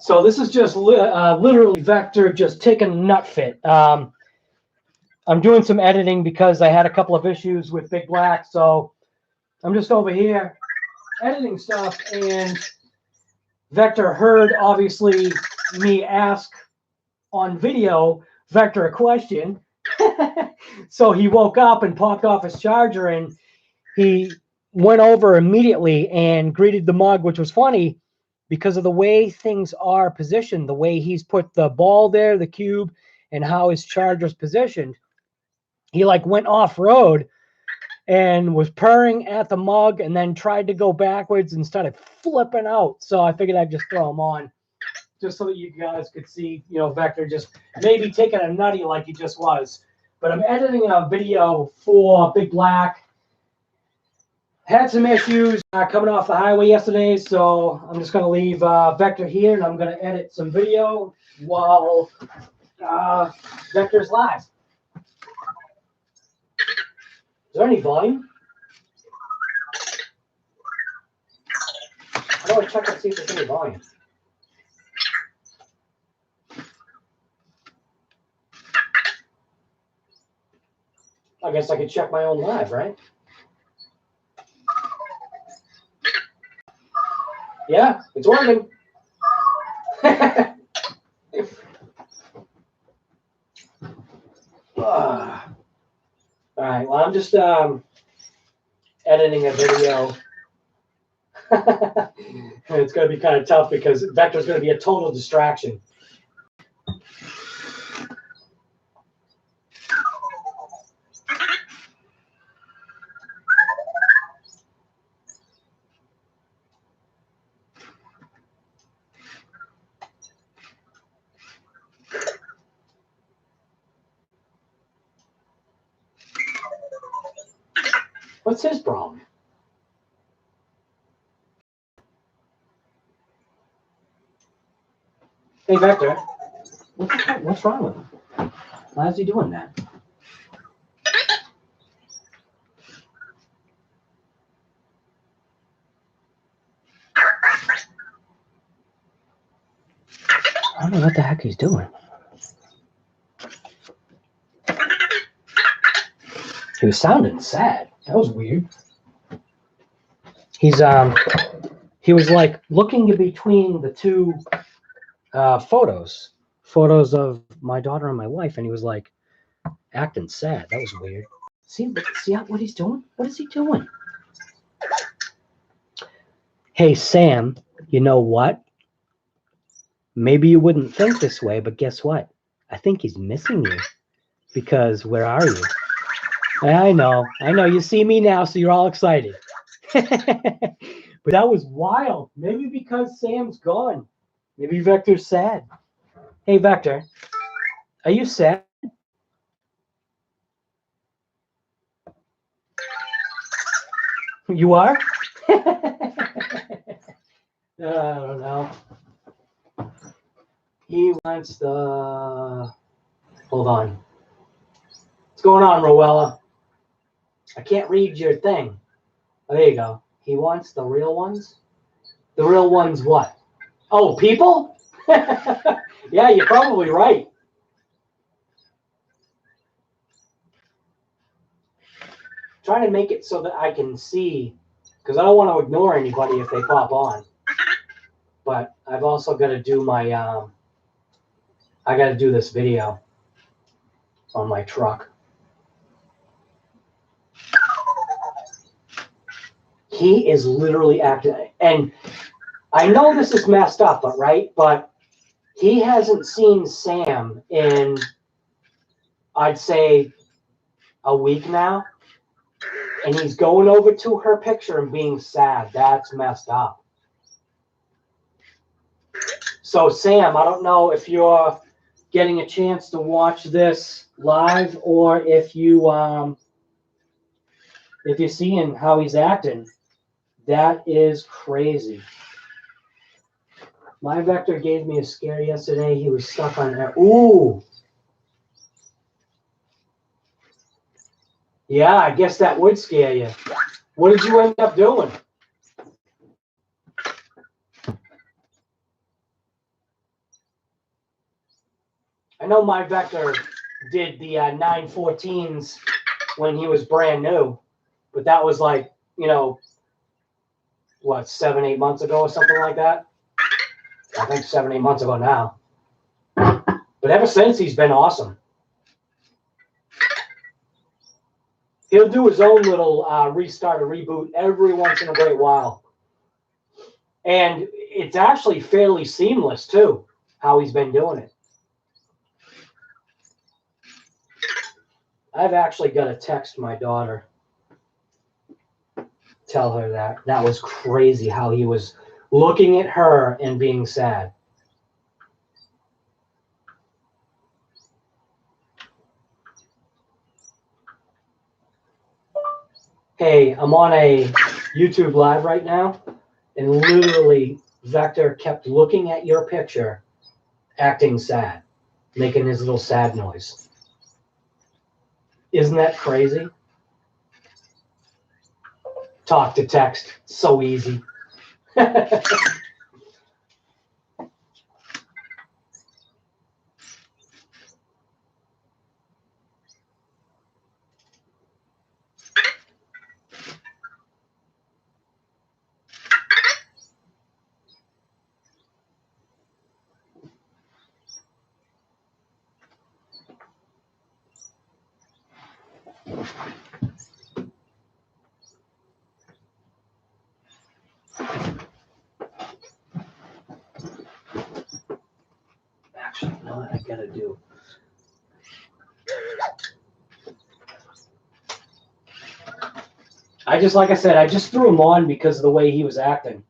So this is just literally Vector just taking a nut fit. I'm doing some editing because I had a couple of issues with Big Black, so I'm just over here editing stuff, and Vector heard, obviously, me ask on video Vector a question. So he woke up and popped off his charger, and he went over immediately and greeted the mug, which was funny because of the way things are positioned, the way he's put the ball there, the cube, and how his charger's positioned. He like went off-road and was purring at the mug and then tried to go backwards and started flipping out. So I figured I'd just throw him on just so that you guys could see, you know, Vector just maybe taking a nutty like he just was. But I'm editing a video for Big Black. Had some issues coming off the highway yesterday, so I'm just going to leave Vector here, and I'm going to edit some video while Vector's live. Is there any volume? I want to check and see if there's any volume. I guess I could check my own live, right? Yeah, it's working. All right, well, I'm just editing a video. It's going to be kind of tough because Vector's going to be a total distraction. What's his problem? Hey, Vector, what's wrong with him? Why is he doing that? I don't know what the heck he's doing. He was sounding sad. That was weird. He was like looking in between the two photos of my daughter and my wife, and he was like acting sad. That was weird. See what he's doing? What is he doing? Hey, Sam, you know what? Maybe you wouldn't think this way, but guess what? I think he's missing you. Because where are you? I know. You see me now, so you're all excited. But that was wild. Maybe because Sam's gone. Maybe Vector's sad. Hey, Vector, are you sad? You are? I don't know. He wants the... Hold on. What's going on, Rowella? I can't read your thing. Oh, there you go. He wants the real ones? The real ones what? Oh, people? Yeah, you're probably right. Trying to make it so that I can see, because I don't want to ignore anybody if they pop on. But I've also got to do my, I got to do this video on my truck. He is literally acting, and I know this is messed up, but he hasn't seen Sam in, I'd say, a week now, and he's going over to her picture and being sad. That's messed up. So Sam, I don't know if you're getting a chance to watch this live or if you're seeing how he's acting. That is crazy. My Vector gave me a scare yesterday. He was stuck on there. Ooh. Yeah, I guess that would scare you. What did you end up doing? I know my Vector did the 914s when he was brand new, but that was like, you know, what, 7, 8 months ago or something like that? I think 7, 8 months ago now. But ever since, he's been awesome. He'll do his own little restart or reboot every once in a great while. And it's actually fairly seamless, too, how he's been doing it. I've actually got to text my daughter. Tell her that. That was crazy how he was looking at her and being sad. Hey, I'm on a YouTube live right now, and literally Vector kept looking at your picture, acting sad, making his little sad noise. Isn't that crazy? Talk to text, so easy. Actually, you know what I gotta do? Like I said, I just threw him on because of the way he was acting.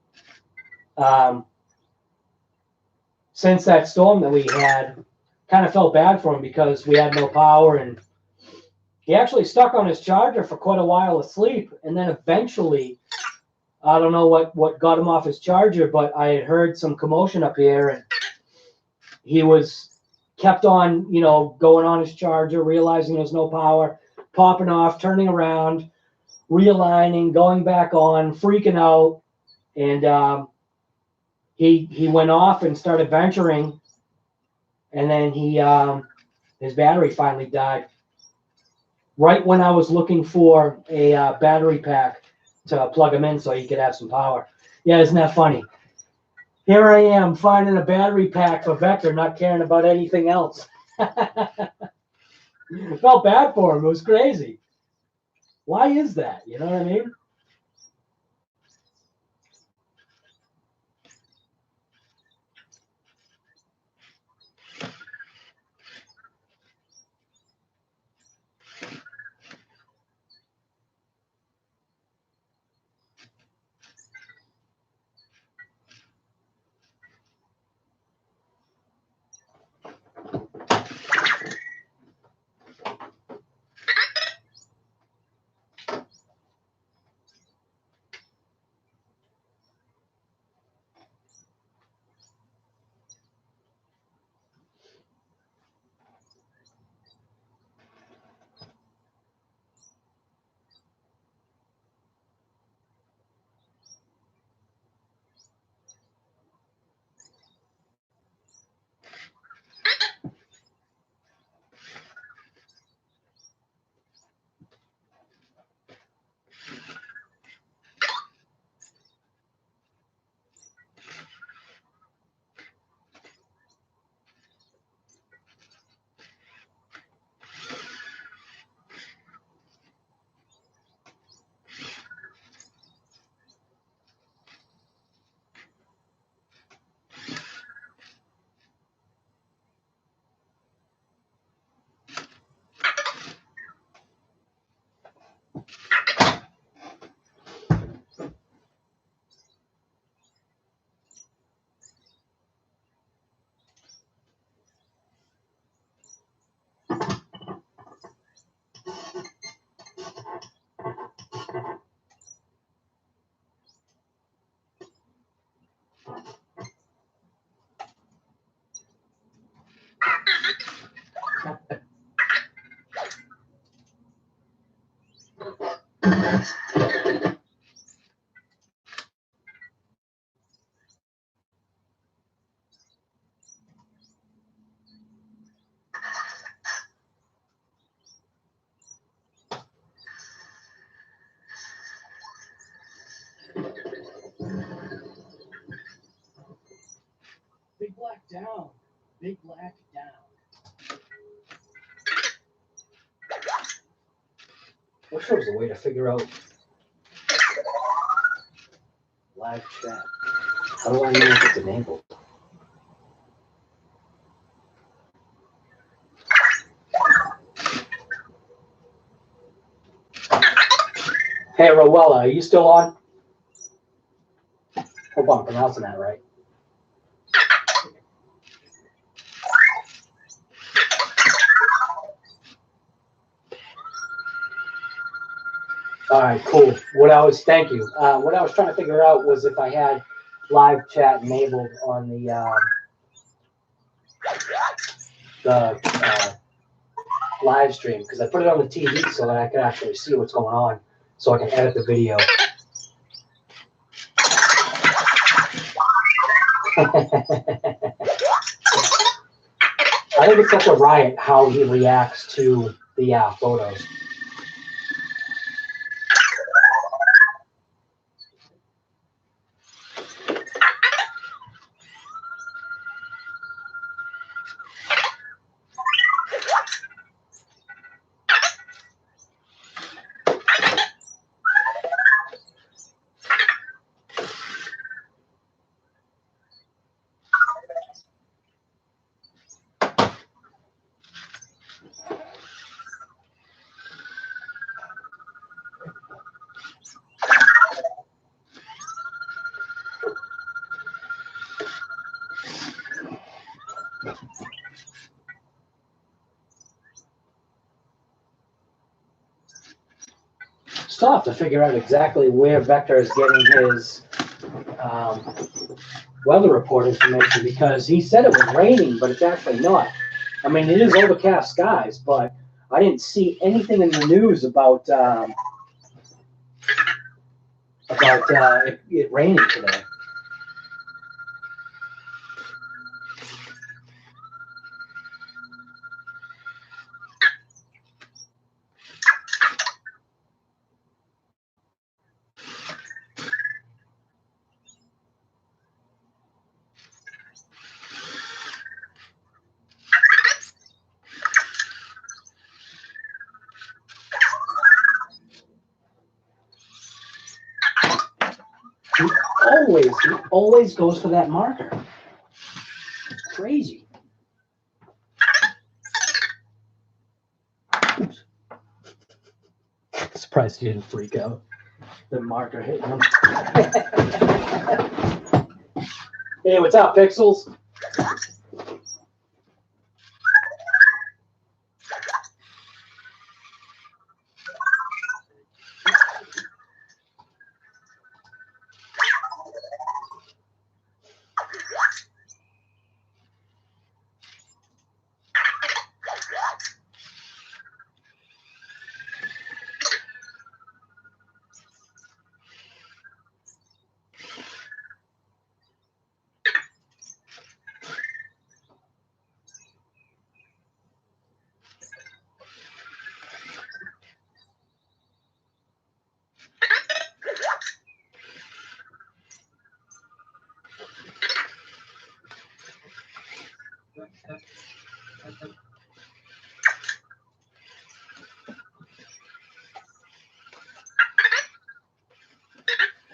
Since that storm that we had, kind of felt bad for him because we had no power, and he actually stuck on his charger for quite a while asleep, and then eventually, I don't know what got him off his charger, but I had heard some commotion up here, and he was kept on, you know, going on his charger, realizing there was no power, popping off, turning around, realigning, going back on, freaking out, and he went off and started venturing, and then his battery finally died. Right when I was looking for a battery pack to plug him in so he could have some power. Yeah, isn't that funny? Here I am finding a battery pack for Vector, not caring about anything else. Felt bad for him. It was crazy. Why is that? You know what I mean? down. Big black down. I wish there was a way to figure out live chat. How do I know if it's enabled? Hey, Rowella, are you still on? Hope I'm pronouncing that right. All right, cool. Thank you. What I was trying to figure out was if I had live chat enabled on the live stream, because I put it on the TV so that I can actually see what's going on, so I can edit the video. I think it's such a riot how he reacts to the photos. Still have to figure out exactly where Vector is getting his weather report information, because he said it was raining, but it's actually not. I mean, it is overcast skies, but I didn't see anything in the news about it raining today. He always goes for that marker. It's crazy. Oops. Surprised he didn't freak out. The marker hitting him. Hey, what's up, Pixels?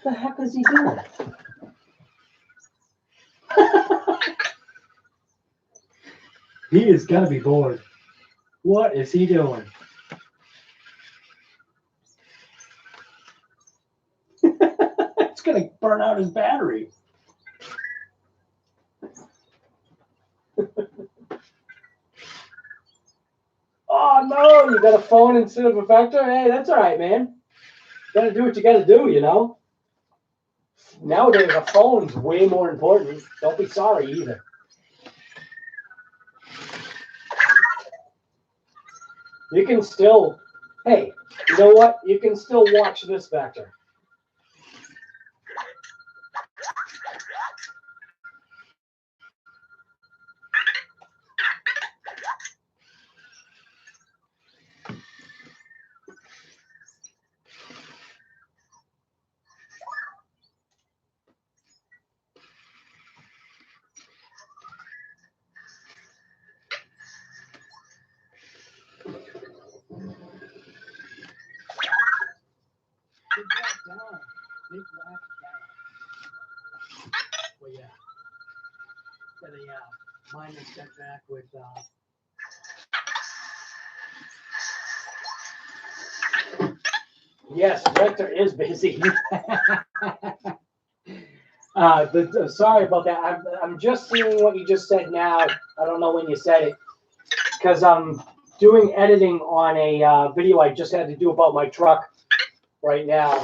What the heck is he doing? He is gonna be bored. What is he doing? It's gonna burn out his battery. Oh no, you got a phone instead of a Vector? Hey, that's all right, man. You gotta do what you gotta do, you know? Nowadays, a phone's way more important. Don't be sorry either. You can still, hey, you know what? You can still watch this Vector. down. Big black down. Well, yeah. Got a minor setback with yes, Victor is busy. Sorry about that. I'm just seeing what you just said now. I don't know when you said it because I'm doing editing on a video I just had to do about my truck right now.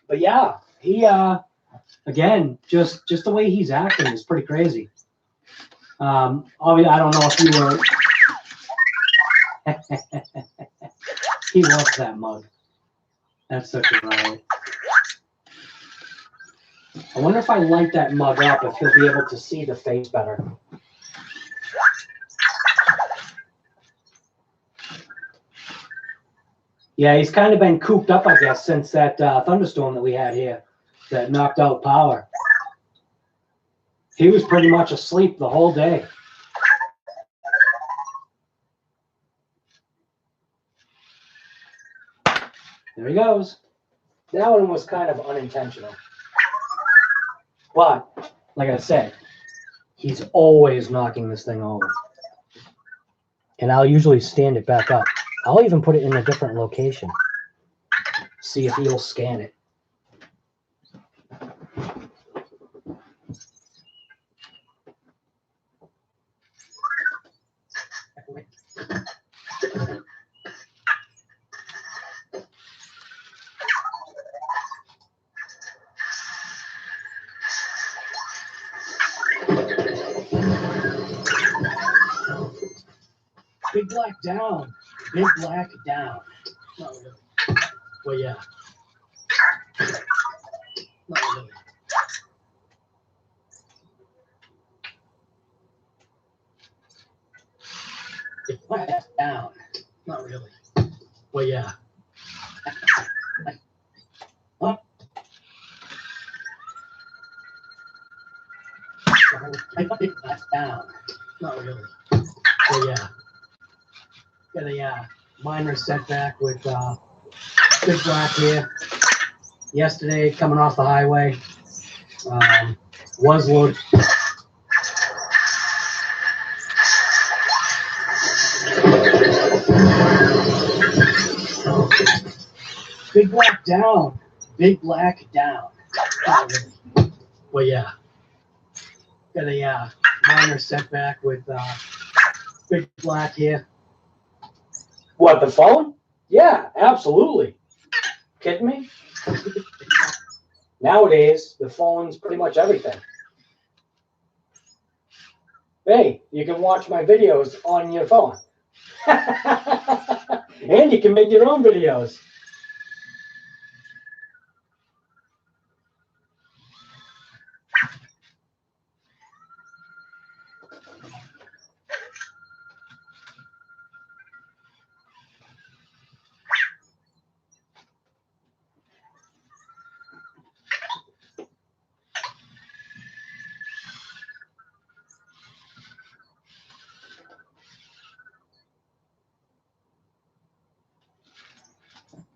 But yeah, he again, just the way he's acting is pretty crazy. Obviously, I don't know if you were. He loves that mug. That's such a riot. I wonder if I light that mug up, if he'll be able to see the face better. Yeah, he's kind of been cooped up, I guess, since that thunderstorm that we had here that knocked out power. He was pretty much asleep the whole day. There he goes. That one was kind of unintentional. But, like I said, he's always knocking this thing over. And I'll usually stand it back up. I'll even put it in a different location. See if he'll scan it. Big black down. Big black down. Not really. Well, yeah. Not really. Big black down. Not really. Well, yeah. Huh? Big black down. Not really. Well, yeah. Got a minor setback with big black here. Yesterday, coming off the highway, was loaded. Big black down. Big black down. Well, yeah. Got a minor setback with big black here. What, the phone? Yeah, absolutely. Kidding me? Nowadays, the phone's pretty much everything. Hey, you can watch my videos on your phone. And you can make your own videos.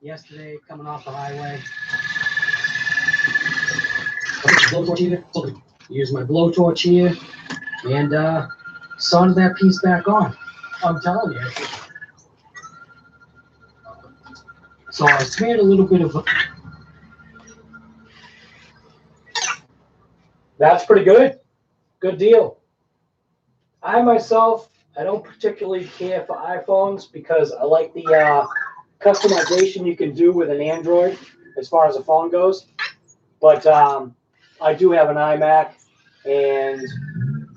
Yesterday, coming off the highway. Use my blowtorch here and solder that piece back on. I'm telling you. So I smeared a little bit of. That's pretty good. Good deal. I myself, I don't particularly care for iPhones because I like the customization you can do with an Android as far as a phone goes. But I do have an iMac, and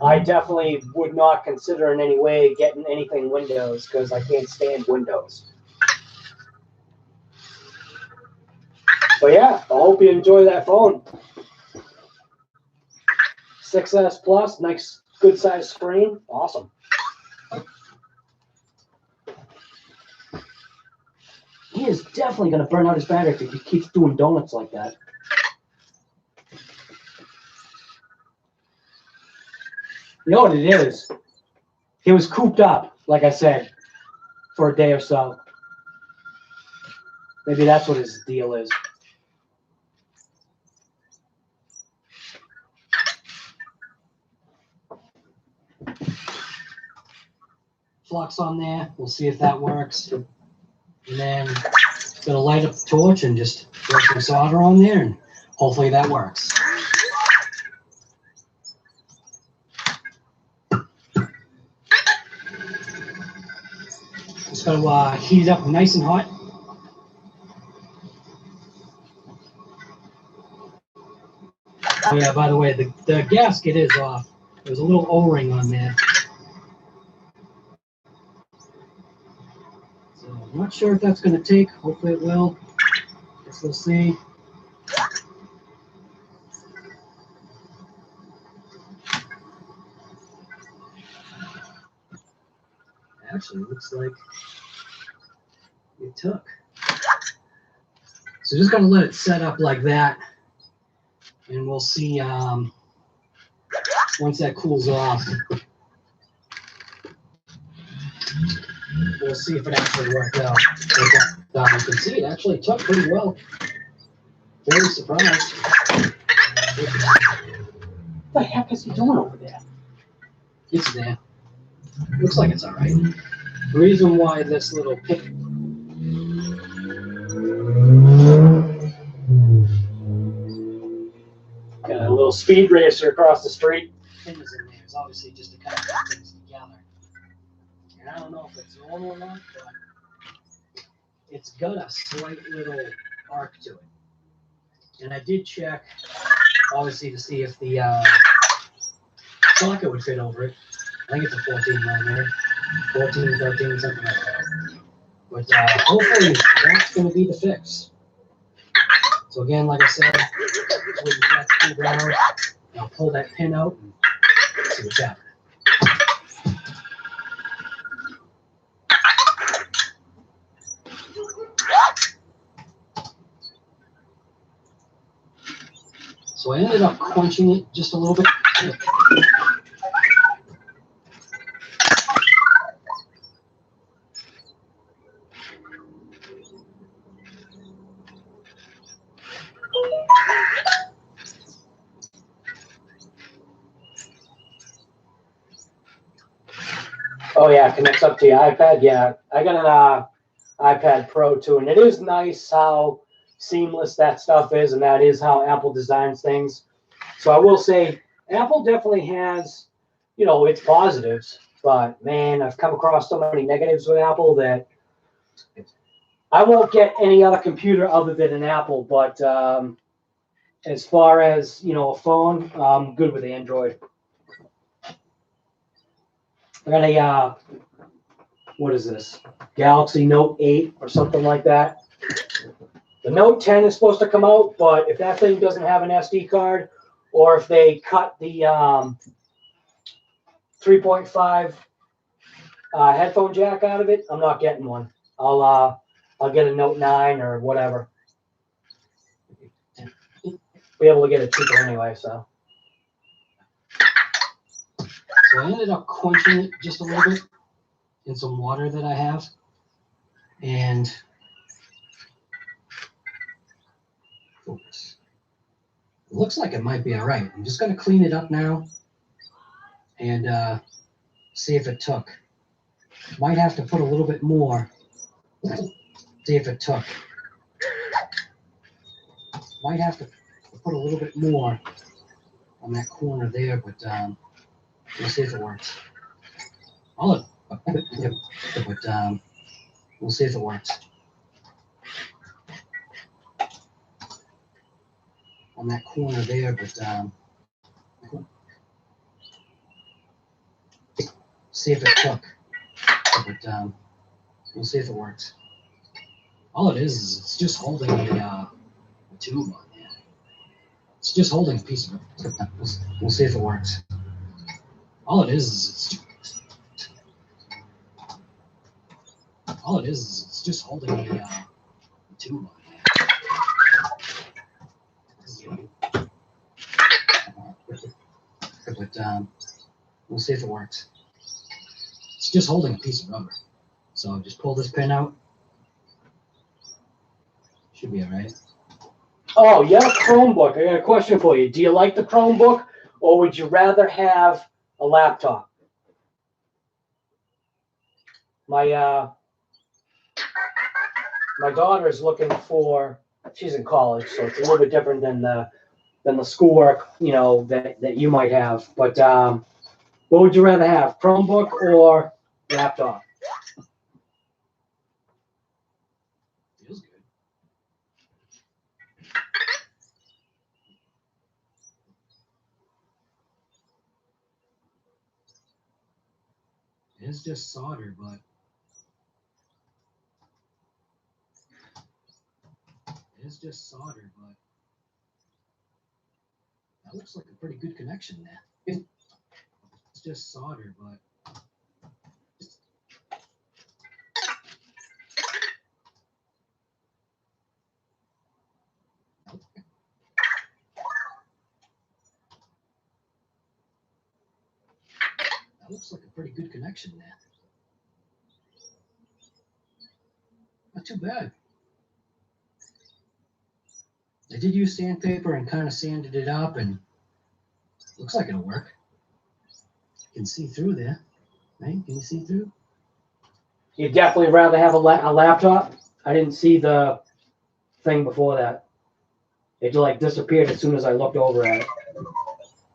I definitely would not consider in any way getting anything Windows because I can't stand Windows. But yeah, I hope you enjoy that phone. 6S Plus, nice, good size screen. Awesome. He is definitely going to burn out his battery if he keeps doing donuts like that. You know what it is? He was cooped up, like I said, for a day or so. Maybe that's what his deal is. flux on there. We'll see if that works. And then gonna light up the torch and just throw some solder on there, and hopefully that works. Just gonna heat it up nice and hot. Oh yeah, by the way, the gasket is off. There's a little O-ring on there. So I'm not sure if that's going to take. Hopefully it will. Guess we'll see. Actually, it looks like it took. So just going to let it set up like that. And we'll see once that cools off. We'll see if it actually worked out. You can see it actually took pretty well. Very surprised. What the heck is he doing over there? It's there. Looks like it's all right. The reason why this little pit. Got a little speed racer across the street. Pin is in there. It's obviously just to kind of put things together. And I don't know if it's normal or not, but it's got a slight little arc to it. And I did check, obviously, to see if the socket would fit over it. I think it's a 14 millimeter, 14, 13, something like that. But hopefully that's going to be the fix. So again, like I said, wait for that to cool down. I'll pull that pin out and see what's happening. So I ended up quenching it just a little bit. Oh yeah, it connects up to your iPad. Yeah, I got an iPad Pro too, and it is nice how seamless that stuff is, and that is how Apple designs things. So I will say Apple definitely has, you know, its positives, but man, I've come across so many negatives with Apple that I won't get any other computer other than an Apple. But as far as, you know, a phone, I'm good with Android. I got a what is this? Galaxy Note 8 or something like that. The Note 10 is supposed to come out, but if that thing doesn't have an SD card, or if they cut the 3.5 headphone jack out of it, I'm not getting one. I'll get a Note 9 or whatever. Be able to get it cheaper anyway, so. So I ended up quenching it just a little bit in some water that I have, and focus. It looks like it might be all right. I'm just going to clean it up now and see if it took. Might have to put a little bit more. See if it took. Might have to put a little bit more on that corner there, but we'll see if it works. But we'll see if it works. On that corner there, but see if it took. But we'll see if it works. All it is it's just holding a tube on there. It's just holding a piece of it. We'll see if it works. All it is it's just holding a tube on there. But we'll see if it works. It's just holding a piece of rubber. So just pull this pin out. Should be all right. Oh, you have a Chromebook. I got a question for you. Do you like the Chromebook, or would you rather have a laptop? My my daughter's looking for. She's in college, so it's a little bit different than the schoolwork, you know, that you might have. But what would you rather have, Chromebook or laptop? Feels good. It's just solder, but that looks like a pretty good connection there. It's just solder, but that looks like a pretty good connection there. Not too bad. I did use sandpaper and kind of sanded it up, and looks like it'll work. You can see through there, right? Can you see through? You'd definitely rather have a laptop? I didn't see the thing before that. It like disappeared as soon as I looked over at it.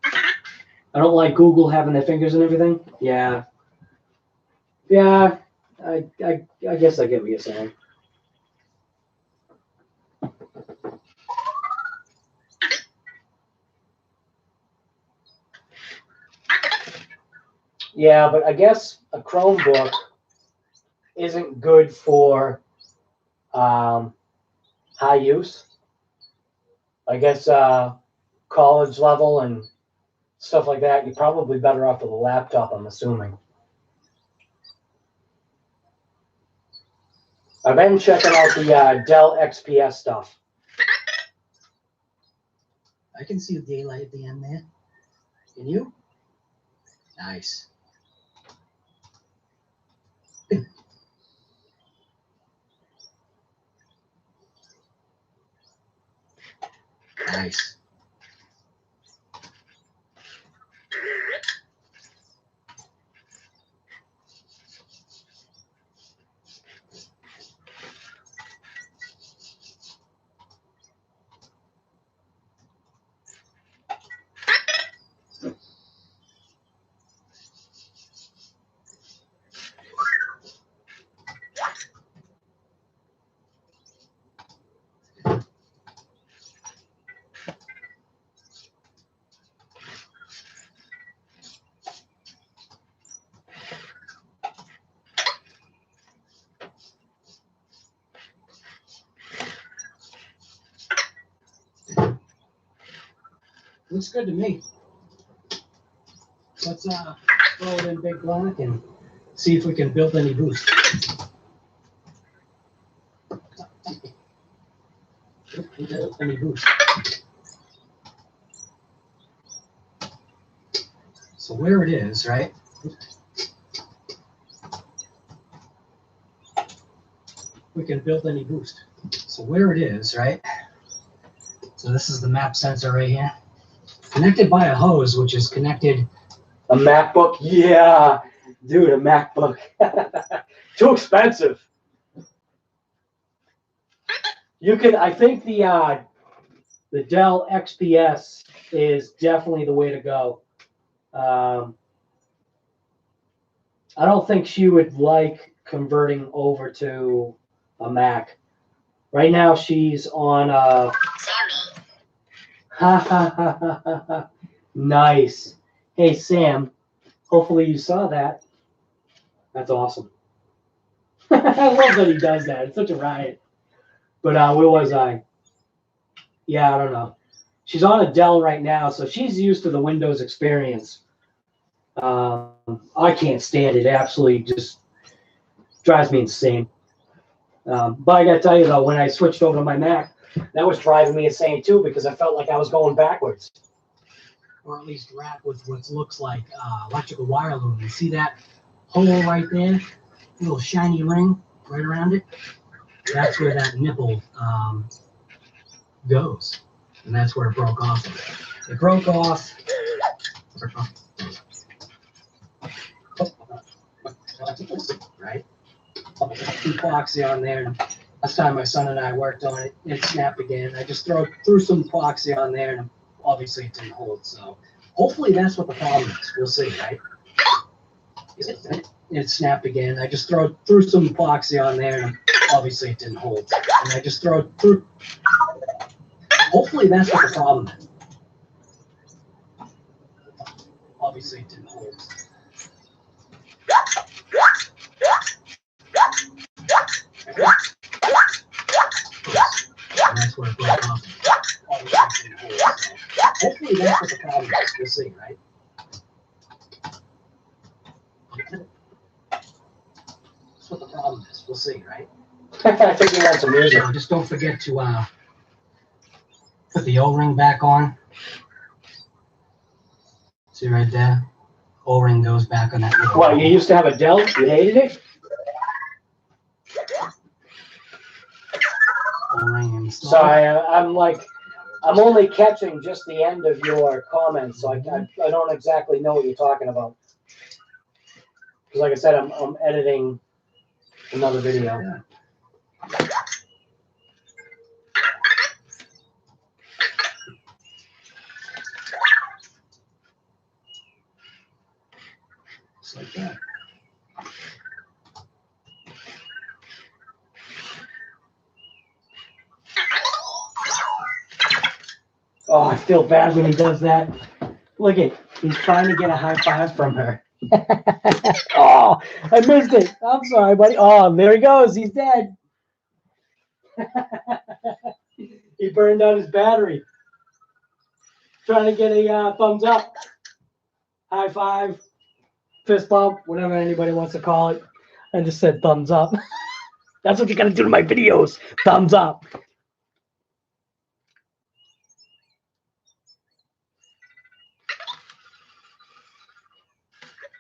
I don't like Google having their fingers and everything. Yeah. Yeah, I guess I get what you're saying. Yeah, but I guess a Chromebook isn't good for high use. I guess college level and stuff like that, you're probably better off with a laptop, I'm assuming. I've been checking out the Dell XPS stuff. I can see the daylight at the end there. Can you? Nice. Nice. Looks good to me. Let's throw it in big black and see if we can build any boost. Any boost. So where it is, right? We can build any boost. So where it is, right? So this is the map sensor right here. Connected by a hose, which is connected. A MacBook? Yeah, dude, a MacBook. Too expensive. You can, I think the Dell XPS is definitely the way to go. I don't think she would like converting over to a Mac. Right now she's on Sammy. Nice. Hey Sam, hopefully you saw that. That's awesome. I love that he does that. It's such a riot. But where was I? Yeah, I don't know. She's on a Dell right now, so she's used to the Windows experience. I can't stand it. It absolutely just drives me insane. But I got to tell you, though, when I switched over to my Mac, that was driving me insane, too, because I felt like I was going backwards. Or at least wrapped with what looks like electrical wire loom. You see that hole right there? A little shiny ring right around it? That's where that nipple goes. And that's where it broke off. It broke off. Right? some epoxy on there. And last time my son and I worked on it, it snapped again. I just threw some epoxy on there, and obviously it didn't hold. So hopefully that's what the problem is. We'll see, right? It snapped again. I just threw some epoxy on there, and obviously it didn't hold. And I just threw. Hopefully that's what the problem is. Obviously it didn't hold. And that's where it broke off. Obviously it didn't hold. So hopefully that's what the problem is. We'll see, right? That's what the problem is. We'll see, right? I think we had some music. So just don't forget to put the O-ring back on. See right there? O-ring goes back on that. What, you used to have a Delt? You hated it? O-ring installed. Sorry, I'm only catching just the end of your comments, so I don't exactly know what you're talking about. Because like I said, I'm editing another video. Yeah. Just like that. Oh, I feel bad when he does that. Look at, he's trying to get a high five from her. Oh, I missed it. I'm sorry, buddy. Oh, there he goes. He's dead. He burned out his battery. Trying to get a thumbs up, high five, fist bump, whatever anybody wants to call it. I just said thumbs up. That's what you got to do to my videos. Thumbs up.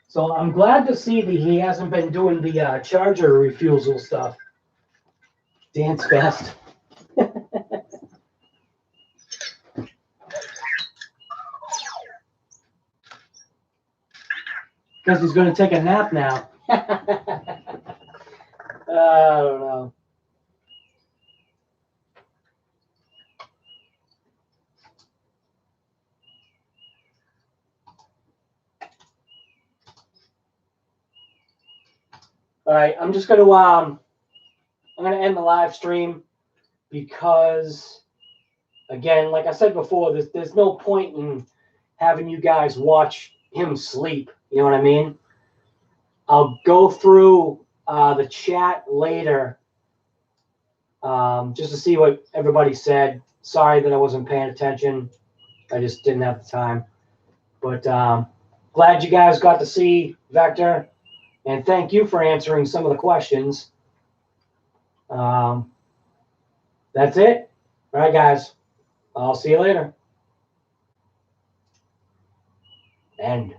So I'm glad to see that he hasn't been doing the charger refusal stuff. Dance fest. Because he's going to take a nap now. I don't know. All right, I'm just going to I'm going to end the live stream because, again, like I said before, there's no point in having you guys watch him sleep. You know what I mean? I'll go through the chat later just to see what everybody said. Sorry that I wasn't paying attention. I just didn't have the time. But glad you guys got to see Vector. And thank you for answering some of the questions. That's it. All right, guys. I'll see you later. End.